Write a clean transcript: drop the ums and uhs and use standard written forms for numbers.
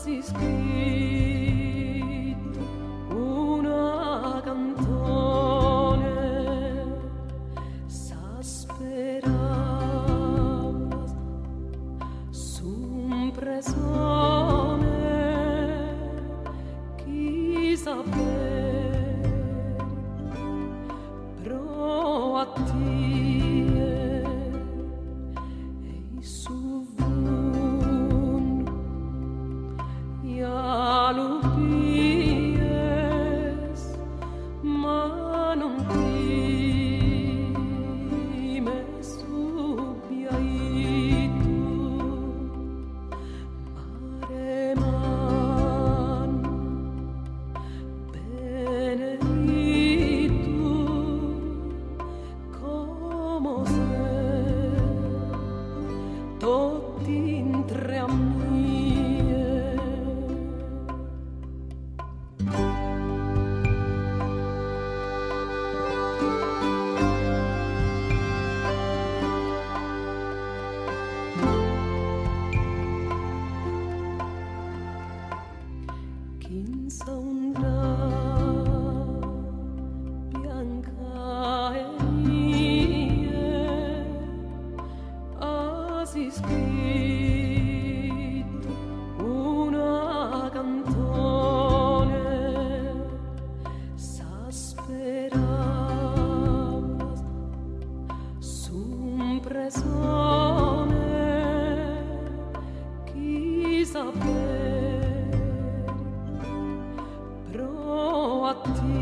Hai scritto una canzone, s'asperava su un presone, chi sapeva pro a tie e su vun ja lupies, ma non time subbiaitu mare man beneditu como se tot intre a mie. Quinza ondra bianca e mie, hai scritto una canzone, s'asperava su un presone, chi sapeva pro a te